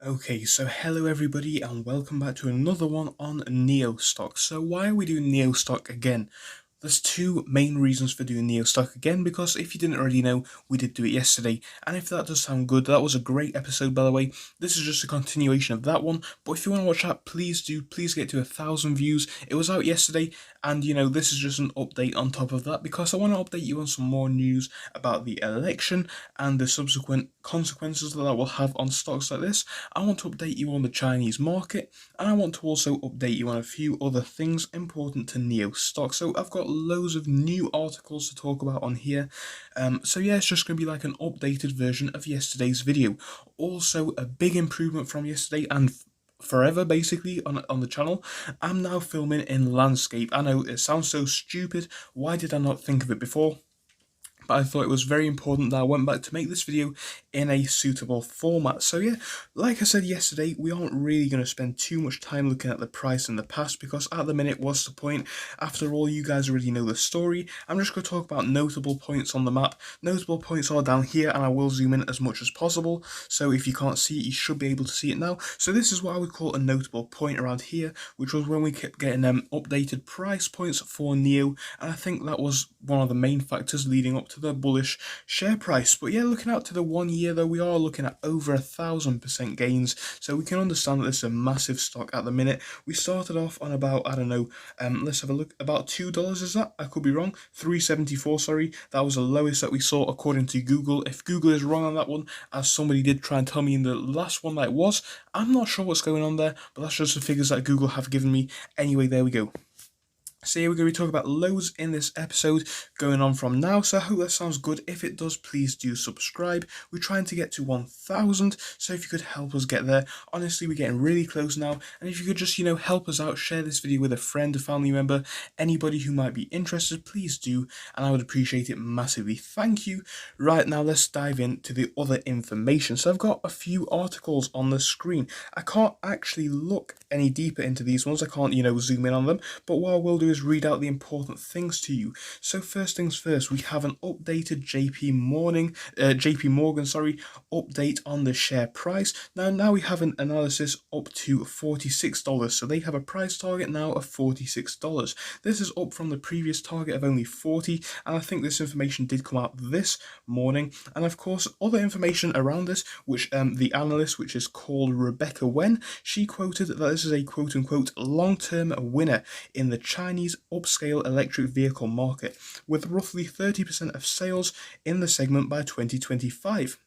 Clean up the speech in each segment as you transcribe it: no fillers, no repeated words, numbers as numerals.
Okay, so hello everybody and welcome back to another one on Neo stock. So why are we doing Neo stock again? There's two main reasons for doing Neo stock again, because if you didn't already know, we did do it yesterday, and if that does sound good, that was a great episode by the way. This is just a continuation of that one, but if you want to watch that, please do, please get to 1,000 views. It was out yesterday, and this is just an update on top of that, because I want to update you on some more news about the election and the subsequent consequences that will have on stocks like this. I want to update you on the Chinese market, and I want to also update you on a few other things important to Neo stock. So I've got loads of new articles to talk about on here. So yeah, it's just going to be like an updated version of yesterday's video. Also, a big improvement from yesterday and forever basically on the channel. I'm now filming in landscape. I know it sounds so stupid. Why did I not think of it before? But I thought it was very important that I went back to make this video in a suitable format. So yeah, like I said yesterday, we aren't really going to spend too much time looking at the price in the past, because at the minute, what's the point? After all, you guys already know the story. I'm just going to talk about notable points on the map. Notable points are down here, and I will zoom in as much as possible. So if you can't see it, you should be able to see it now. So this is what I would call a notable point around here, which was when we kept getting updated price points for Neo, and I think that was one of the main factors leading up to the bullish share price. But yeah, looking out to the 1 year though, we are looking at over 1,000% gains, so we can understand that this is a massive stock at the minute. We started off on about, I don't know, let's have a look, about $2, is that? I could be wrong. 374, sorry. That was the lowest that we saw according to Google. If Google is wrong on that one, as somebody did try and tell me in the last one that it was, I'm not sure what's going on there, but that's just the figures that Google have given me. Anyway, there we go. So yeah, we're going to be talking about loads in this episode going on from now, so I hope that sounds good. If it does, please do subscribe. We're trying to get to 1,000, so if you could help us get there. Honestly, we're getting really close now, and if you could just, help us out, share this video with a friend, a family member, anybody who might be interested, please do, and I would appreciate it massively. Thank you. Right, now let's dive into the other information. So I've got a few articles on the screen. I can't actually look any deeper into these ones. I can't, zoom in on them, but what I will do is read out the important things to you. So first things first, we have an updated JP Morgan update on the share price. Now we have an analysis up to $46. So they have a price target now of $46. This is up from the previous target of only 40, and I think this information did come out this morning. And of course, other information around this, which the analyst, which is called Rebecca Wen, she quoted that this is a quote-unquote long-term winner in the Chinese upscale electric vehicle market, with roughly 30% of sales in the segment by 2025.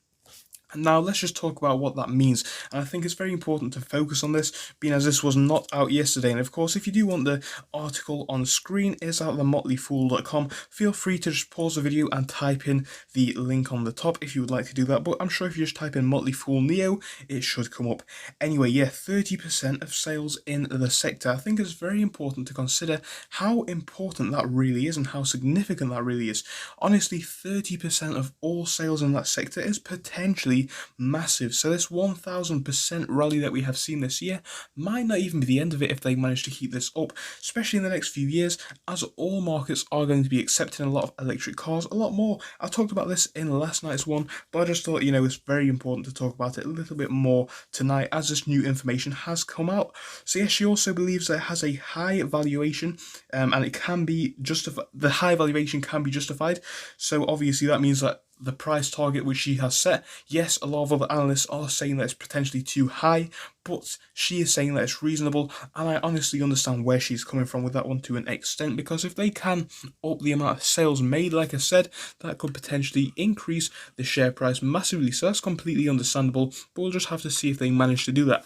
Now let's just talk about what that means, and I think it's very important to focus on this, being as this was not out yesterday. And of course, if you do want the article on screen, it's at themotleyfool.com. Feel free to just pause the video and type in the link on the top if you would like to do that, but I'm sure if you just type in Motley Fool Neo, it should come up. Anyway, yeah, 30% of sales in the sector. I think it's very important to consider how important that really is and how significant that really is. Honestly, 30% of all sales in that sector is potentially massive. So this 1,000% rally that we have seen this year might not even be the end of it if they manage to keep this up, especially in the next few years, as all markets are going to be accepting a lot of electric cars, a lot more. I talked about this in last night's one, but I just thought, it's very important to talk about it a little bit more tonight as this new information has come out. So yeah, she also believes that it has a high valuation, and it can be justified. The high valuation can be justified. So obviously that means that the price target which she has set, yes, a lot of other analysts are saying that it's potentially too high, but she is saying that it's reasonable, and I honestly understand where she's coming from with that one to an extent, because if they can up the amount of sales made, like I said, that could potentially increase the share price massively. So that's completely understandable, but we'll just have to see if they manage to do that.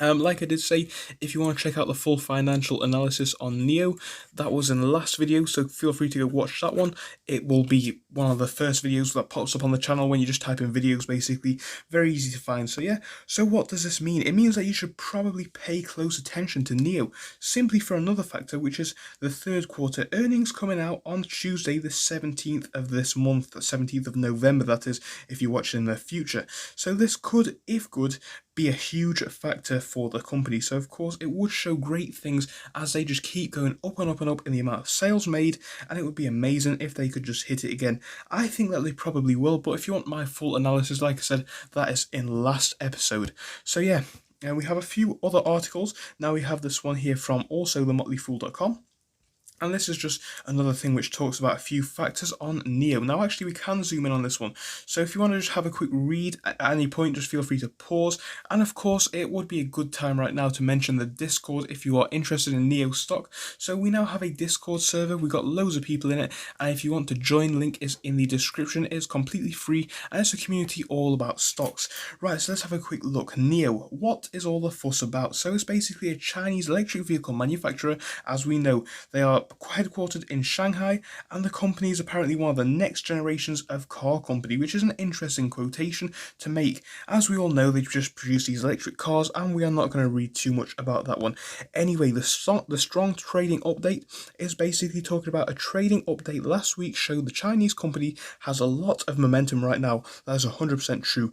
Like I did say, if you want to check out the full financial analysis on Neo, that was in the last video, so feel free to go watch that one. It will be one of the first videos that pops up on the channel when you just type in videos, basically. Very easy to find. So yeah, so what does this mean? It means that you should probably pay close attention to Neo, simply for another factor, which is the third quarter earnings coming out on Tuesday, the 17th of this month, the 17th of November, that is, if you watch it in the future. So this could, if good, be a huge factor for the company. So of course it would show great things as they just keep going up and up and up in the amount of sales made, and it would be amazing if they could just hit it again again? I think that they probably will, but if you want my full analysis, like I said, that is in last episode. So yeah, and we have a few other articles. Now we have this one here from also themotleyfool.com. And this is just another thing which talks about a few factors on NEO. Now, actually, we can zoom in on this one. So if you want to just have a quick read at any point, just feel free to pause. And of course, it would be a good time right now to mention the Discord if you are interested in NEO stock. So we now have a Discord server. We've got loads of people in it. And if you want to join, link is in the description. It's completely free. And it's a community all about stocks. Right, so let's have a quick look. NEO, what is all the fuss about? So it's basically a Chinese electric vehicle manufacturer. As we know, they are headquartered in Shanghai, and the company is apparently one of the next generations of car company, which is an interesting quotation to make. As we all know, they just produce these electric cars, and we are not going to read too much about that one. Anyway, the strong trading update is basically talking about a trading update last week showed the Chinese company has a lot of momentum right now. That is 100% true.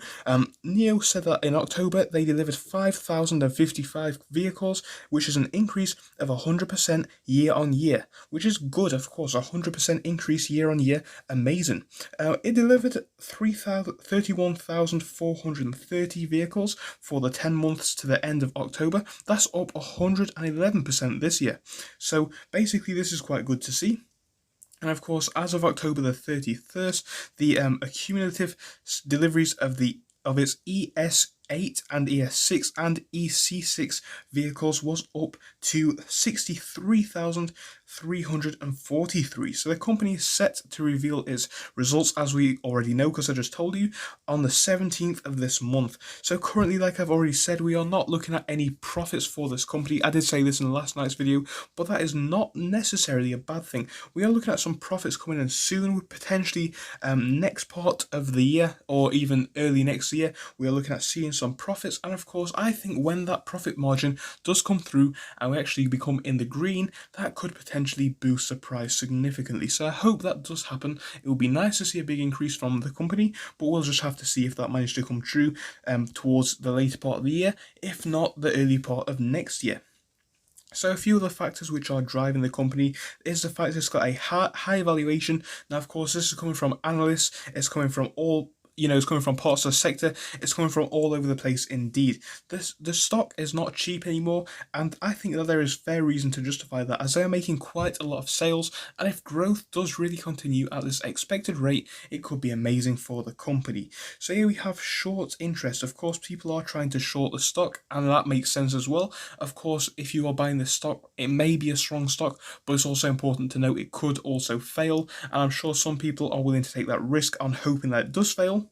NEO said that in October they delivered 5,055 vehicles, which is an increase of 100% year on year, which is good, of course. 100% increase year on year, amazing. It delivered 31,430 vehicles for the 10 months to the end of October. That's up 111% this year. So basically, this is quite good to see. And of course, as of October the 31st, the accumulative deliveries of its ES8 and ES6 and EC6 vehicles was up to 63,343. So the company is set to reveal its results, as we already know, because I just told you, on the 17th of this month. So currently, like I've already said, we are not looking at any profits for this company. I did say this in last night's video, but that is not necessarily a bad thing. We are looking at some profits coming in soon, with potentially next part of the year or even early next year. We are looking at seeing some profits, and of course, I think when that profit margin does come through and we actually become in the green, that could potentially boost the price significantly. So I hope that does happen. It would be nice to see a big increase from the company, but we'll just have to see if that managed to come true towards the later part of the year, if not the early part of next year. So a few of the factors which are driving the company is the fact it's got a high valuation. Now, of course, this is coming from analysts. It's coming from it's coming from parts of the sector. It's coming from all over the place indeed. The stock is not cheap anymore, and I think that there is fair reason to justify that, as they are making quite a lot of sales, and if growth does really continue at this expected rate, it could be amazing for the company. So here we have short interest. Of course, people are trying to short the stock, and that makes sense as well. Of course, if you are buying this stock, it may be a strong stock, but it's also important to note it could also fail, and I'm sure some people are willing to take that risk on hoping that it does fail.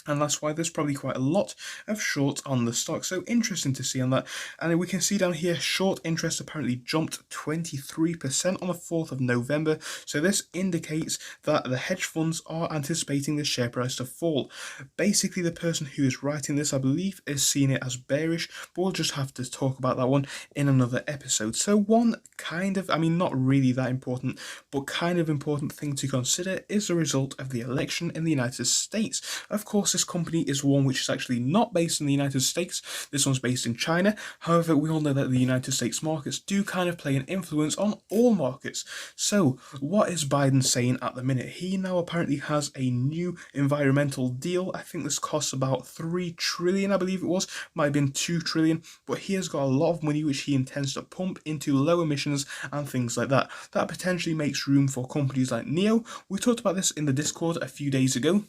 And that's why there's probably quite a lot of short on the stock. So interesting to see on that. And we can see down here, short interest apparently jumped 23% on the 4th of November. So this indicates that the hedge funds are anticipating the share price to fall. Basically, the person who is writing this, I believe, is seeing it as bearish, but we'll just have to talk about that one in another episode. So one kind of, not really that important, but kind of important thing to consider is the result of the election in the United States. Of course, this company is one which is actually not based in the United States. This one's based in China. However, we all know that the United States markets do kind of play an influence on all markets. So what is Biden saying at the minute? He now apparently has a new environmental deal. I think this costs about 3 trillion, I believe it was. Might have been 2 trillion, but he has got a lot of money which he intends to pump into low emissions and things like that. That potentially makes room for companies like NEO. We talked about this in the Discord a few days ago.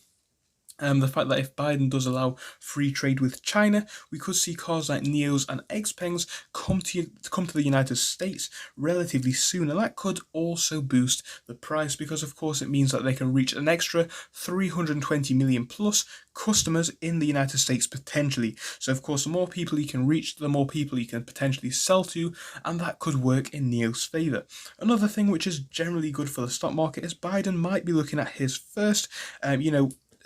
The fact that if Biden does allow free trade with China, we could see cars like Neos and Xpengs come to the United States relatively soon, and that could also boost the price, because of course it means that they can reach an extra 320 million plus customers in the United States potentially. So of course, the more people you can reach, the more people you can potentially sell to, and that could work in Neo's favor. Another thing which is generally good for the stock market is Biden might be looking at his first,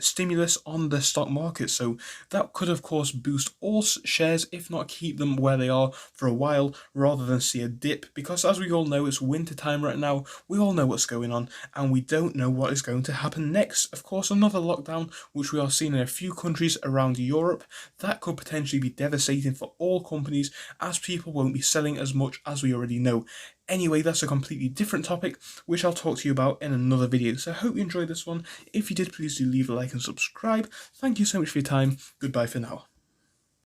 stimulus on the stock market. So that could of course boost all shares, if not keep them where they are for a while, rather than see a dip, because as we all know, it's winter time right now. We all know what's going on, and we don't know what is going to happen next. Of course, another lockdown, which we are seeing in a few countries around Europe, that could potentially be devastating for all companies, as people won't be selling as much, as we already know. Anyway, that's a completely different topic, which I'll talk to you about in another video. So I hope you enjoyed this one. If you did, please do leave a like and subscribe. Thank you so much for your time. Goodbye for now.